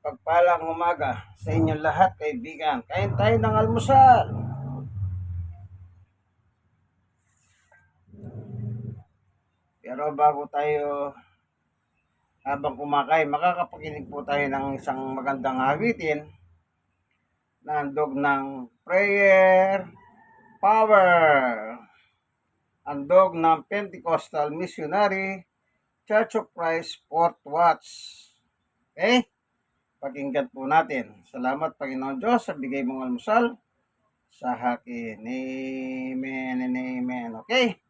Pagpalang umaga sa inyong lahat, kaibigan. Kain tayo ng almusal. Pero bago tayo, habang kumakain, makakapakinig po tayo ng isang magandang awitin na handog ng prayer power. Handog ng Pentecostal Missionary Church of Christ Fourth Watch. Okay? Pakinggan po natin. Salamat, Panginoon Diyos, sa bigay mong almusal sa akin. Amen and amen. Okay?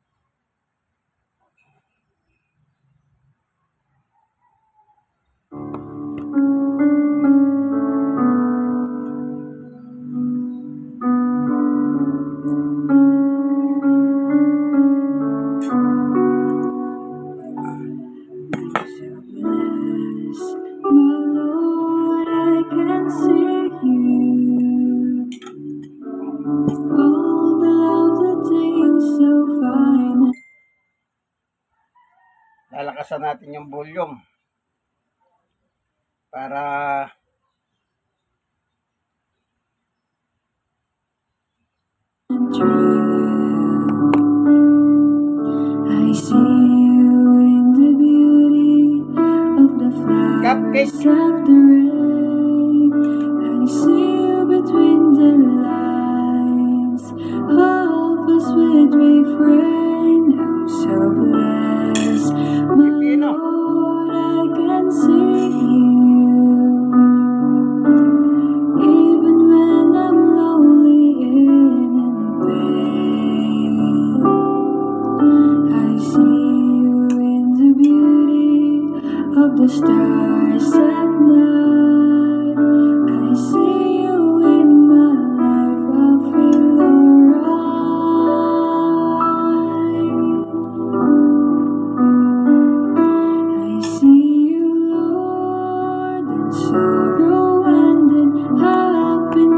Lalakasan natin yung volume para I see you in the beauty of the flowers of the rain. I see you between the lines of a sweet refrain. I'm so blessed, my Lord, I can see you. Even when I'm lonely and in pain, I see you in the beauty of the stars at night. I see you in my life, I feel alright. I see you, Lord, in sorrow and in happiness.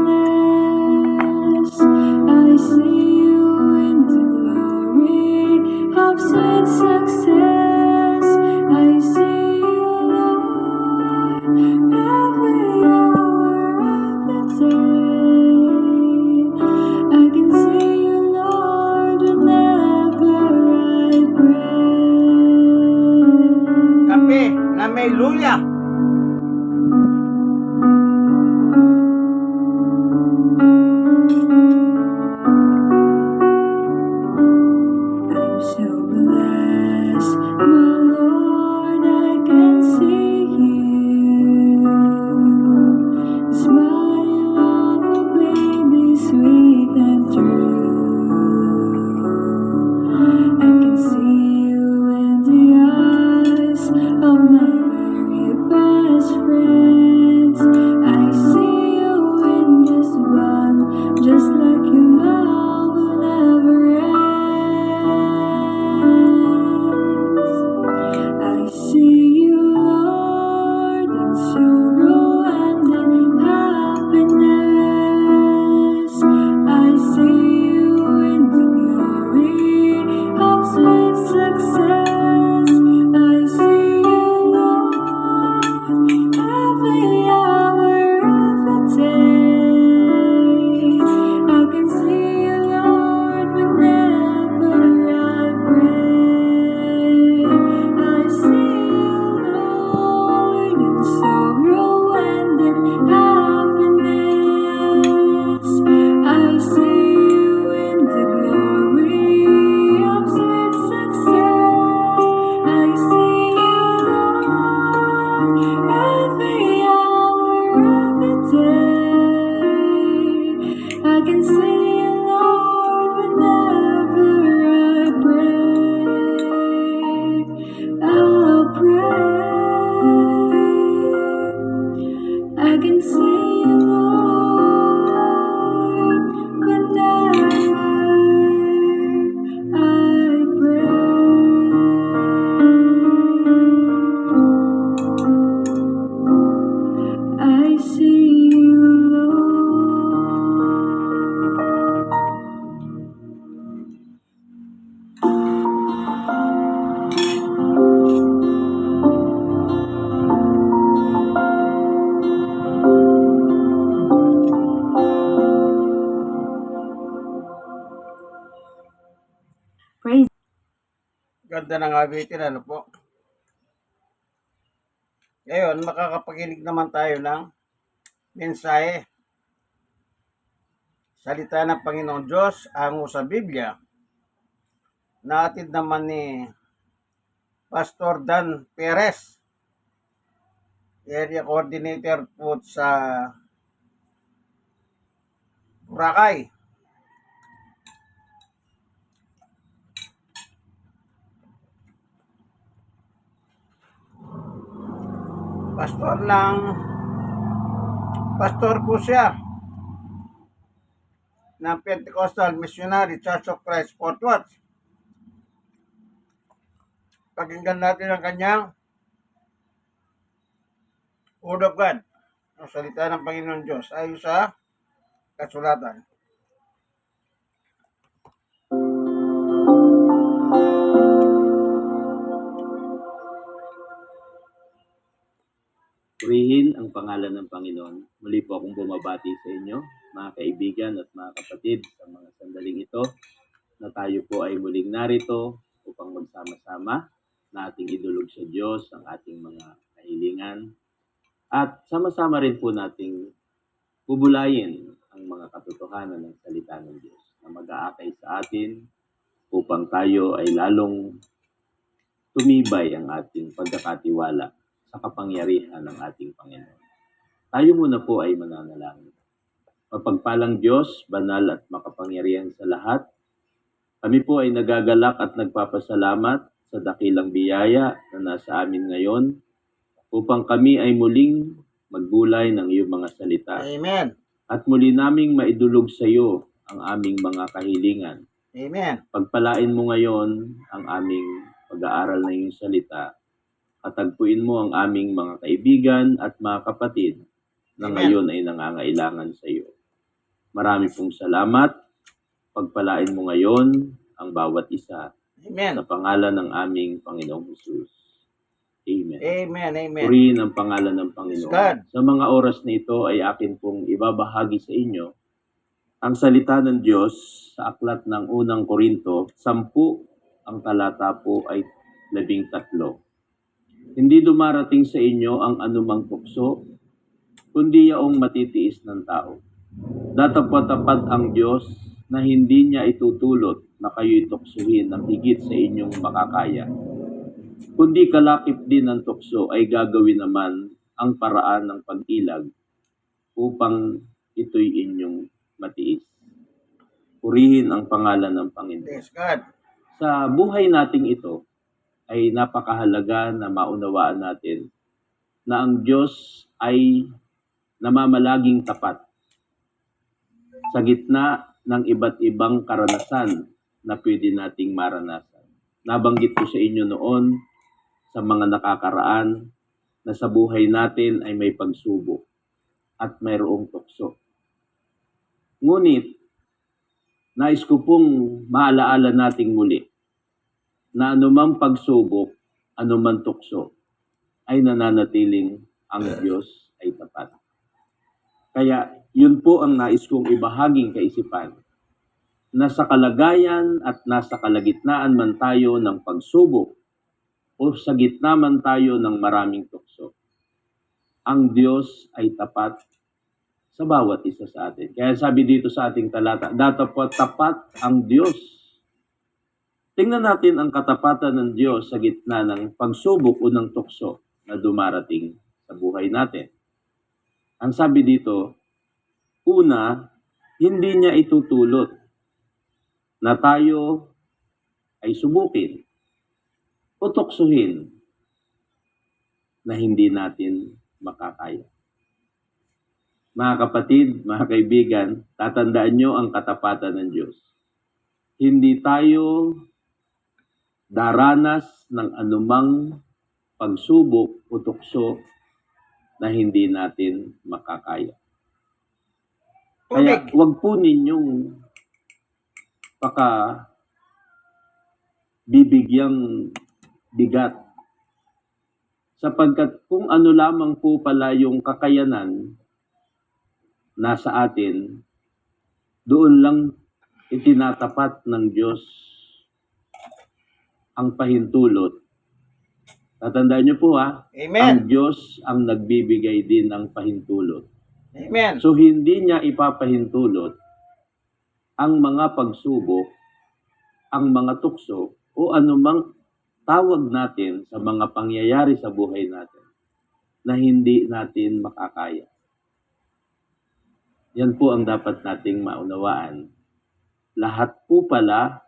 I see you in the glory of sweet success. I see you, Lord, every hour of the day. I can see you, Lord, whenever I pray. kape na may luya. I'm so blessed, my Lord, I can see you. The smile of a baby, sweet and true. I can see you in the eyes of my very best friends. I see you in this one, just like your love will never ends. I see you, Lord, in sorrow and in happiness. I see you in the glory of sweet success. I see you, Lord, every ganda ng awitin, ano po. Ngayon, makakapakinig naman tayo ng mensahe. Salita ng Panginoong Diyos, ango sa Biblia, na atid naman ni Pastor Dan Perez, Area Coordinator po sa Boracay. Pastor po siya ng Pentecostal Missionary Church of Christ Fort Worth. Pakinggan natin ang kanyang Word of God, ang salita ng Panginoon Diyos ayon sa kasulatan. Purihin ang pangalan ng Panginoon. Muli po akong bumabati sa inyo, mga kaibigan at mga kapatid, sa mga sandaling ito na tayo po ay muling narito upang magsama-sama na ating idulog sa Diyos ang ating mga kahilingan at sama-sama rin po nating bubulayin ang mga katotohanan ng salita ng Diyos na mag-aakay sa atin upang tayo ay lalong tumibay ang ating pagkakatiwala sa kapangyarihan ng ating Panginoon. Tayo muna po ay mananalangin. Mapagpalang Diyos, banal at makapangyarihan sa lahat, kami po ay nagagalak at nagpapasalamat sa dakilang biyaya na nasa amin ngayon upang kami ay muling magbulay ng iyong mga salita. Amen. At muli naming maidulog sa iyo ang aming mga kahilingan. Amen. Pagpalain mo ngayon ang aming pag-aaral na iyong salita. Katagpuin mo ang aming mga kaibigan at mga kapatid na Amen. ngayon ay nangangailangan sa iyo. Marami pong salamat. Pagpalain mo ngayon ang bawat isa Amen. sa pangalan ng aming Panginoong Hesus. Amen. Amen. Amen. Purihin ang pangalan ng Panginoon. God. Sa mga oras na ito ay akin pong ibabahagi sa inyo ang salita ng Diyos sa aklat ng unang Korinto, 10, ang talata po ay 13. Hindi dumarating sa inyo ang anumang tukso, kundi yaong matitiis ng tao. Datapwat-tapat ang Diyos na hindi niya itutulot na kayo'y tuksuhin ng higit sa inyong makakaya. Kundi kalakip din ng tukso ay gagawin naman ang paraan ng pag-ilag upang ito'y inyong matiis. Purihin ang pangalan ng Panginoon. Praise God. Sa buhay nating ito ay napakahalaga na maunawaan natin na ang Diyos ay namamalaging tapat sa gitna ng iba't ibang karanasan na pwede nating maranasan. Nabanggit ko sa inyo noon sa mga nakakaraan na sa buhay natin ay may pagsubok at mayroong tukso. Ngunit, nais ko pong maalaala nating muli na anumang pagsubok, anumang tukso, ay nananatiling ang Diyos ay tapat. Kaya yun po ang nais kong ibahaging kaisipan, na sa kalagayan at nasa kalagitnaan man tayo ng pagsubok o sa gitna man tayo ng maraming tukso, ang Diyos ay tapat sa bawat isa sa atin. Kaya sabi dito sa ating talata, datapwat tapat ang Diyos. Tingnan natin ang katapatan ng Diyos sa gitna ng pagsubok o ng tukso na dumarating sa buhay natin. Ang sabi dito, una, hindi niya itutulot na tayo ay subukin o tuksuhin na hindi natin makakaya. Mga kapatid, mga kaibigan, tatandaan nyo ang katapatan ng Diyos. Hindi tayo daranas ng anumang pagsubok o tukso na hindi natin makakaya. Kaya wag po ninyong bibigyang bigat. Sapagkat kung ano lamang po pala yung kakayanan nasa atin, doon lang itinatapat ng Diyos ang pahintulot. Tatandaan niyo po ang Amen. Diyos ang nagbibigay din ng pahintulot. Amen. So hindi niya ipapahintulot ang mga pagsubok, ang mga tukso, o anumang tawag natin sa mga pangyayari sa buhay natin na hindi natin makakaya. Yan po ang dapat nating maunawaan. Lahat po pala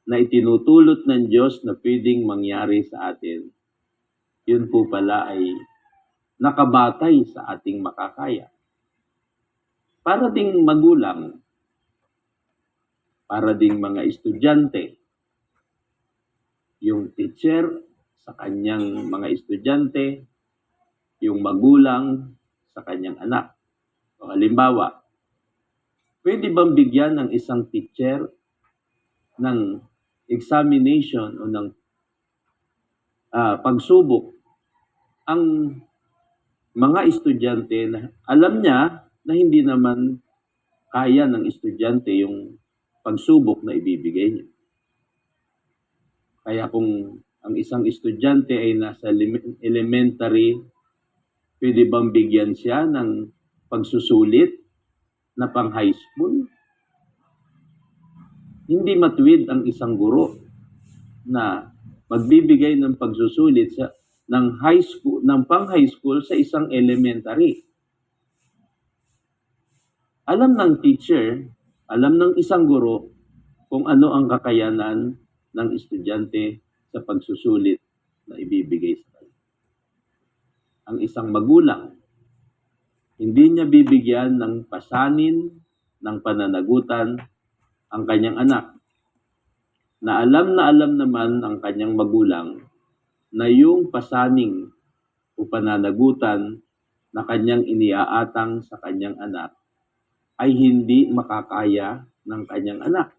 na itinutulot ng Diyos na pwedeng mangyari sa atin, yun po pala ay nakabatay sa ating makakaya. Para ding magulang, para ding mga estudyante, yung teacher sa kanyang mga estudyante, yung magulang sa kanyang anak. O halimbawa, pwede bang bigyan ng isang teacher ng examination o ng pagsubok ang mga estudyante na alam niya na hindi naman kaya ng estudyante yung pagsubok na ibibigay niya? Kaya kung ang isang estudyante ay nasa elementary, pwede bang bigyan siya ng pagsusulit na pang high school? Hindi matuwid ang isang guro na magbibigay ng pagsusulit ng high school, ng pang high school sa isang elementary. Alam ng teacher, alam ng isang guro kung ano ang kakayanan ng estudyante sa pagsusulit na ibibigay sa kanya. Ang isang magulang, hindi niya bibigyan ng pasanin, ng pananagutan ang kanyang anak, na alam naman ng kanyang magulang na yung pasaning o pananagutan na kanyang iniaatang sa kanyang anak ay hindi makakaya ng kanyang anak.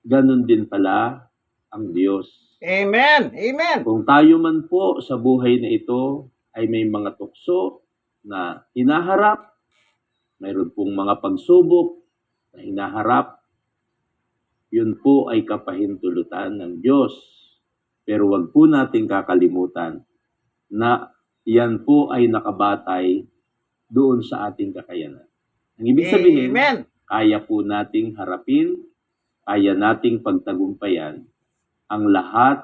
Ganon din pala ang Diyos. Amen. Amen. Kung tayo man po sa buhay na ito ay may mga tukso na hinaharap, mayroon pong mga pagsubok na hinaharap, yun po ay kapahintulutan ng Diyos. Pero wag po nating kakalimutan na yan po ay nakabatay doon sa ating kakayanan. Ang ibig sabihin, Amen. kaya po nating harapin, kaya nating pagtagumpayan ang lahat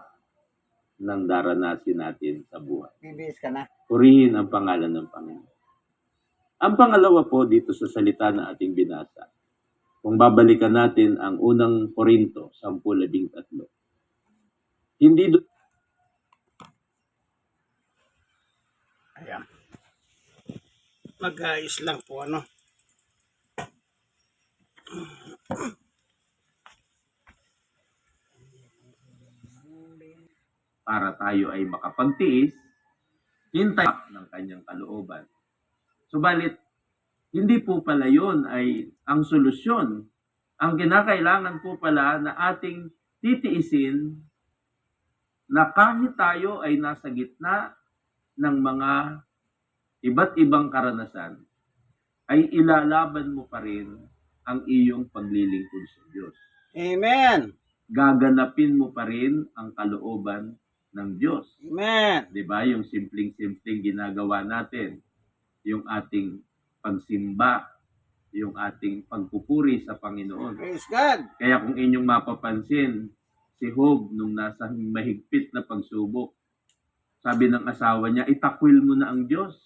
ng daranasin natin sa buhay. Bibis ka na. Purihin ang pangalan ng Panginoon. Ang pangalawa po dito sa salita na ating binasa, kung babalikan natin ang unang Korinto 10:13, hindi Ayan. Mag-ayos lang po ano. para tayo ay makapagtiis, hintay ng kanyang kalooban. Subalit, hindi po pala yun ay ang solusyon. Ang kinakailangan po pala na ating titiisin na kahit tayo ay nasa gitna ng mga iba't ibang karanasan, ay ilalaban mo pa rin ang iyong paglilingkod sa Diyos. Amen. Gaganapin mo pa rin ang kalooban ng Diyos. Amen. Diba? Yung simpleng-simpleng ginagawa natin, yung ating pagsimba, yung ating pagpupuri sa Panginoon. Praise God. Kaya kung inyong mapapansin, si Job nung nasa mahigpit na pagsubok, sabi ng asawa niya, itakwil mo na ang Diyos.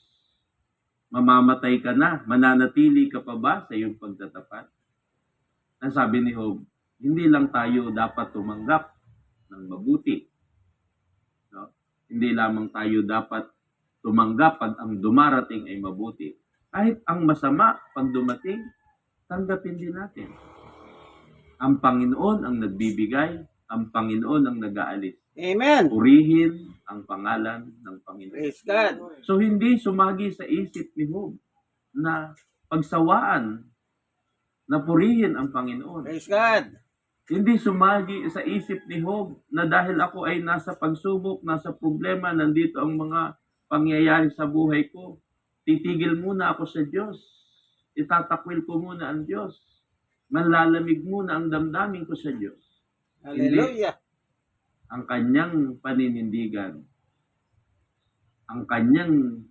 Mamamatay ka na, mananatili ka pa ba sa iyong pagtatapat? Ang sabi ni Job, hindi lang tayo dapat tumanggap ng mabuti. No? Hindi lamang tayo dapat tumanggap pag ang dumarating ay mabuti. Kahit ang masama pag dumating, tanggapin din natin. Ang Panginoon ang nagbibigay, ang Panginoon ang nag-aalis. Amen. Purihin ang pangalan ng Panginoon. Praise God. So hindi sumagi sa isip ni Job na pagsawaan na purihin ang Panginoon. Praise God. Hindi sumagi sa isip ni Job na dahil ako ay nasa pagsubok, nasa problema, nandito ang mga pangyayari sa buhay ko, titigil muna ako sa Diyos. Itatakwil ko muna ang Diyos. Manlalamig muna ang damdamin ko sa Diyos. Hallelujah. ang kanyang paninindigan, ang kanyang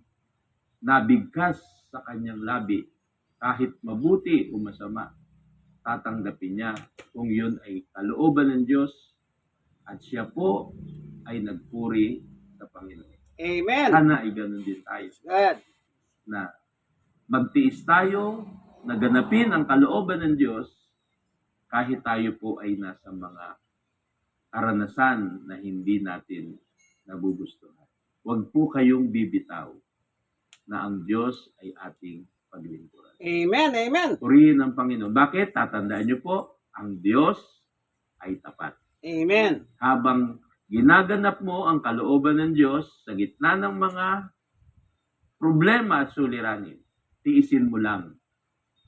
nabigkas sa kanyang labi, kahit mabuti o masama, tatanggapin niya kung yun ay kalooban ng Diyos at siya po ay nagpuri sa Panginoon. Amen. Sana ay ganun din tayo Good. na magtiis tayo, naganapin ang kalooban ng Diyos kahit tayo po ay nasa mga karanasan na hindi natin nagugustuhan. Huwag po kayong bibitaw na ang Diyos ay ating paglingkuran. Amen. Amen. Purihin ang Panginoon. Bakit? Tatandaan niyo po, ang Diyos ay tapat. Amen. Habang ginaganap mo ang kalooban ng Diyos sa gitna ng mga problema at suliranin, tiisin mo lang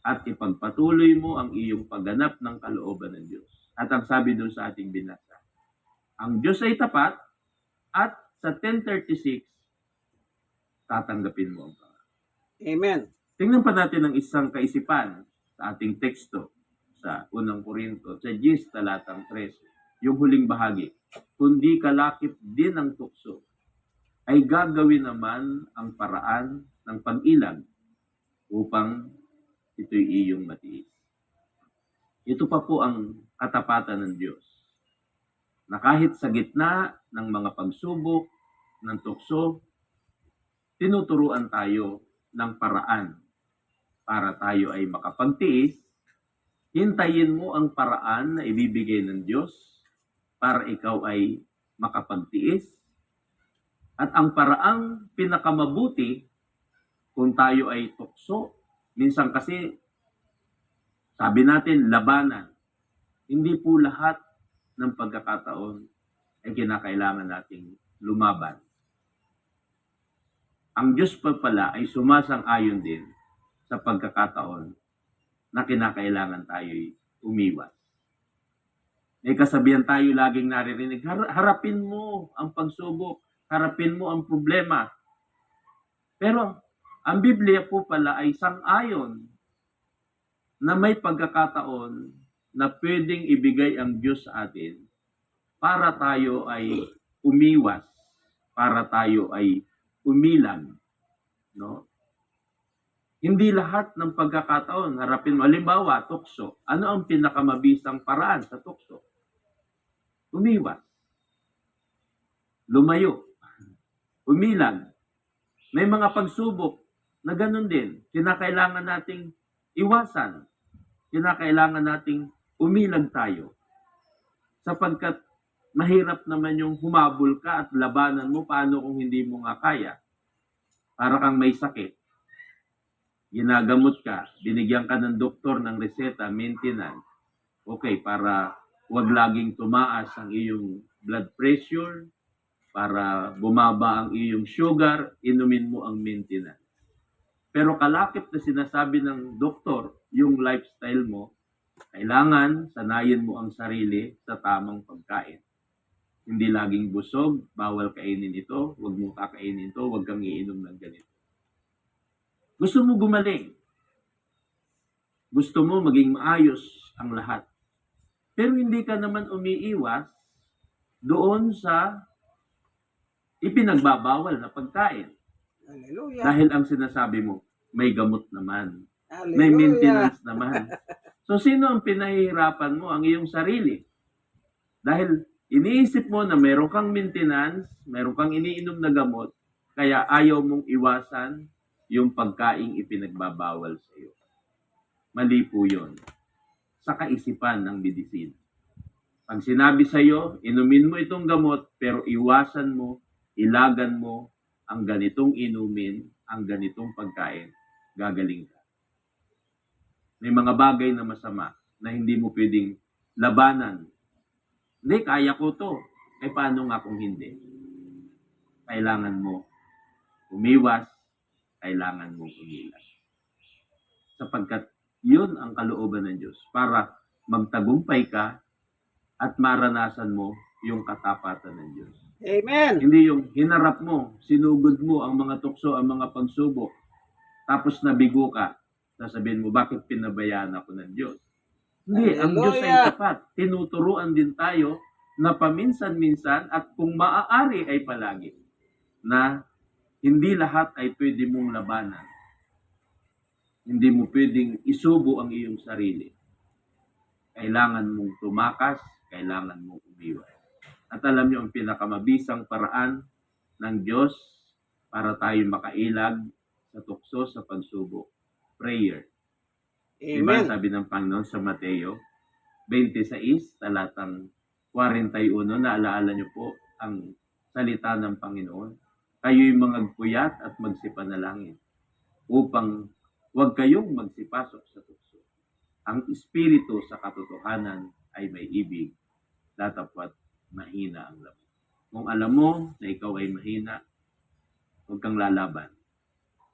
at ipagpatuloy mo ang iyong pagganap ng kalooban ng Diyos. At ang sabi doon sa ating binasa, ang Diyos ay tapat at sa 10:36, tatanggapin mo ang Panginoon. Amen. Tingnan pa natin ang isang kaisipan sa ating teksto sa 1 Korinto, sa 10 talatang 13, yung huling bahagi. Kundi kalakip din ang tukso, ay gagawin naman ang paraan ng pag-ilag upang ito'y iyong matiis. Ito pa po ang katapatan ng Diyos, na kahit sa gitna ng mga pagsubok, ng tukso, tinuturuan tayo ng paraan para tayo ay makapagtiis. Hintayin mo ang paraan na ibibigay ng Diyos para ikaw ay makapagtiis. At ang paraang pinakamabuti kung tayo ay tukso, minsan kasi sabi natin labanan. Hindi po lahat ng pagkakataon ay kinakailangan nating lumaban. Ang Diyos pa pala ay sumasang-ayon din sa pagkakataon na kinakailangan tayo'y umiwas. May kasabihan tayo laging naririnig, harapin mo ang pagsubok, harapin mo ang problema. Pero ang Biblia po pala ay sang-ayon na may pagkakataon na pwedeng ibigay ang Diyos sa atin para tayo ay umiwas, para tayo ay umilag, no? Hindi lahat ng pagkakataon harapin mo. Halimbawa, tukso. Ano ang pinakamabisang paraan sa tukso? Umiwas. Lumayo. Umilag. May mga pagsubok na ganun din. Kinakailangan nating iwasan. Kinakailangan nating umilag tayo. Sapagkat mahirap naman yung humabol ka at labanan mo, paano kung hindi mo nga kaya? Para kang may sakit. Ginagamot ka, binigyan ka ng doktor ng reseta, maintenance. Okay, para huwag laging tumaas ang iyong blood pressure, para bumaba ang iyong sugar, inumin mo ang maintenance. Pero kalakip na sinasabi ng doktor, yung lifestyle mo, kailangan sanayin mo ang sarili sa tamang pagkain. Hindi laging busog, bawal kainin ito, huwag mong kakainin ito, huwag kang iinom ng ganito. Gusto mo gumaling. Gusto mo maging maayos ang lahat. Pero hindi ka naman umiiwas doon sa ipinagbabawal na pagkain. Hallelujah. Dahil ang sinasabi mo, may gamot naman. Hallelujah. May maintenance naman. So sino ang pinahihirapan mo? Ang iyong sarili. Dahil iniisip mo na meron kang maintenance, meron kang iniinom na gamot, kaya ayaw mong iwasan yung pagkaing ipinagbabawal sa iyo. Mali po yun. Sa kaisipan ng medisina. Pag sinabi sa iyo, inumin mo itong gamot, pero iwasan mo, ilagan mo ang ganitong inumin, ang ganitong pagkain, gagaling ka. May mga bagay na masama na hindi mo pwedeng labanan. Hindi, kaya ko to. Eh, paano nga kung hindi? Kailangan mo umiwas, kailangan mong umilag. Sapagkat yun ang kalooban ng Diyos para magtagumpay ka at maranasan mo yung katapatan ng Diyos. Amen. Hindi yung hinarap mo, sinugod mo ang mga tukso, ang mga pagsubok, tapos nabigo ka, sasabihin mo, bakit pinabayaan ako ng Diyos? Hindi, ang Diyos ay Hallelujah. tapat. Tinuturuan din tayo na paminsan-minsan at kung maaari ay palagi na hindi lahat ay pwede mong labanan. Hindi mo pwedeng isubo ang iyong sarili. Kailangan mong tumakas, kailangan mong umiwas. At alam niyo ang pinakamabisang paraan ng Diyos para tayo makailag sa tukso sa pagsubok. Prayer. Diba? Amen. Sabi ng Panginoon sa Mateo 26, talatang 41, naalaala niyo po ang salita ng Panginoon. Kayo'y magpuyat at magsipanalangin upang huwag kayong magsipasok sa tukso. Ang espiritu sa katotohanan ay may ibig, datapwat mahina ang laman. Kung alam mo na ikaw ay mahina, huwag kang lalaban.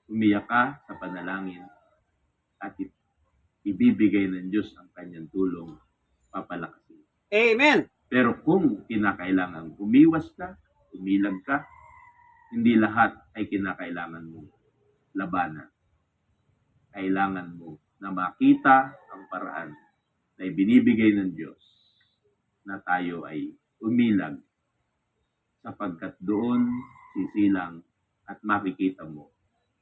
Umiyak ka sa panalangin at ibibigay ng Diyos ang kanyang tulong, papalakasin. Amen. Pero kung kinakailangan umiwas ka, umilag ka, hindi lahat ay kinakailangan mo labanan. Kailangan mo na makita ang paraan na ibinibigay ng Diyos na tayo ay umilag sapagkat doon sisilang at makikita mo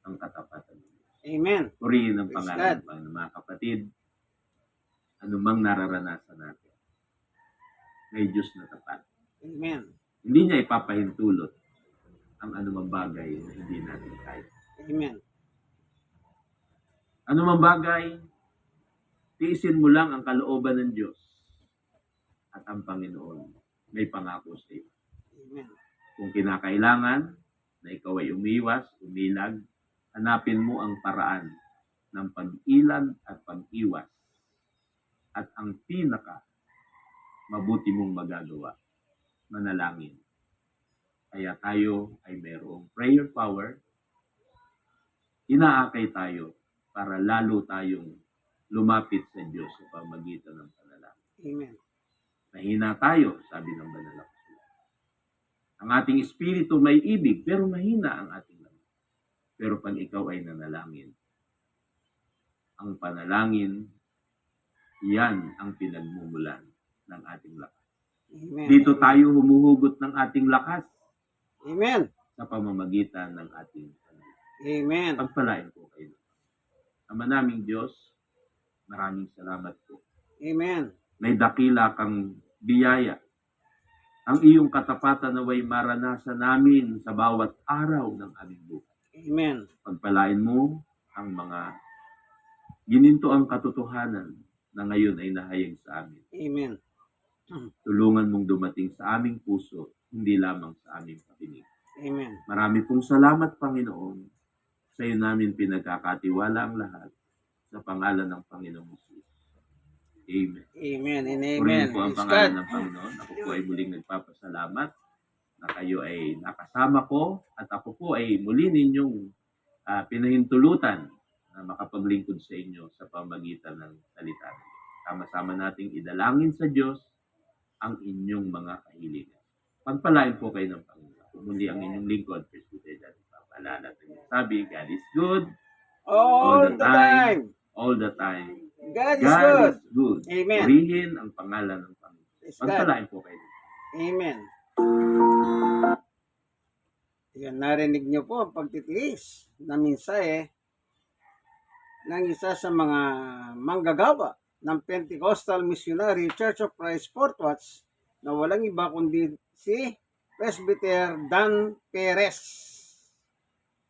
ang katapatan ng Diyos. Amen. Purihin ang Praise pangalan God. ng mga kapatid. Anumang nararanasan natin, may Diyos na tapat. Amen. Hindi niya ipapahintulot ang anumang bagay na hindi natin kaya. Amen. Anumang bagay, tiisin mo lang ang kalooban ng Diyos at ang Panginoon may pangako sa iyo. Amen. Kung kinakailangan na ikaw ay umiwas, umilag, hanapin mo ang paraan ng pag-ilag at pag-iwas. At ang pinaka mabuti mong magagawa, manalangin. Kaya tayo ay mayroong prayer power. Inaakay tayo para lalo tayong lumapit sa Diyos sa pamagitan ng panalangin. Amen. Mahina tayo, sabi ng banal na kasulatan. Ang ating espiritu may ibig, pero mahina ang ating laman. Pero pag ikaw ay nanalangin, ang panalangin, yan ang pinagmumulan ng ating lakas. Amen. Dito tayo humuhugot ng ating lakas Amen. sa pamamagitan ng ating panalangin. Amen. Pagpalain po kayo. Ama naming Diyos, maraming salamat po. Amen. May dakila kang biyaya. Ang iyong katapatan naway maranasan namin sa bawat araw ng aming buhay. Amen. Pagpalain mo ang mga gininto ang katotohanan na ngayon ay nahayag sa amin. Amen. Tulungan mong dumating sa aming puso, hindi lamang sa aming pakinig. Amen. Marami pong salamat, Panginoon. Sa iyo namin pinagkakatiwala ang lahat sa pangalan ng Panginoong Jesus. Amen. Amen and amen. Purihin po ang Praise pangalan God. ng Panginoon. Ako po ay muling nagpapasalamat na kayo ay nakasama ko at ako po ay muli ninyong pinahintulutan na makapaglingkod sa inyo sa pamagitan ng salita ng Diyos. Sama-sama nating idalangin sa Diyos ang inyong mga kahilingan. Pagpalain po kayo ng Panginoon. Muli ang inyong lingkod, Presbyterian Daddy Papa. Alala natin yung sabi, God is good All the time. all the time. God is God good. is good. Amen. Purihin ang pangalan ng Panginoon. Praise God. Pagpalain po kayo. Amen. Yan, narinig niyo po ang pagtitiis na mensahe ng isa sa mga manggagawa ng Pentecostal Missionary Church of Christ Fort Watts na walang iba kundi si Presbyter Dan Perez.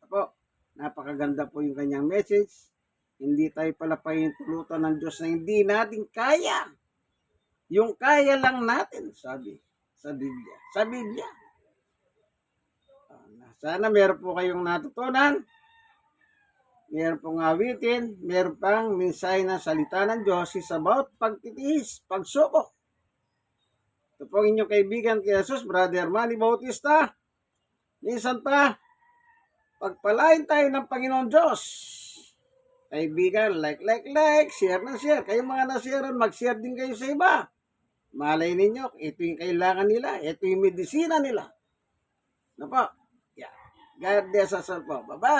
Po, napakaganda po yung kanyang message. Hindi tayo pala pahintulutan ng Diyos na hindi natin kaya. Yung kaya lang natin, sabi sa Biblia. Sa Biblia. Sana meron po kayong natutunan. Meron pong awitin. Meron pang mensahe ng salita ng Diyos is about pagtitiis, pagsubok. Ito po ang inyong kaibigan kay Jesus, Brother Manny Bautista. Minsan pa, pagpalain tayo ng Panginoon Diyos. Kaibigan, like, share na share. Kayong mga na-share, mag-share din kayo sa iba. Malay ninyo, ito yung kailangan nila. Ito yung medisina nila. Ano po? Yeah. God bless us all po. Bye-bye!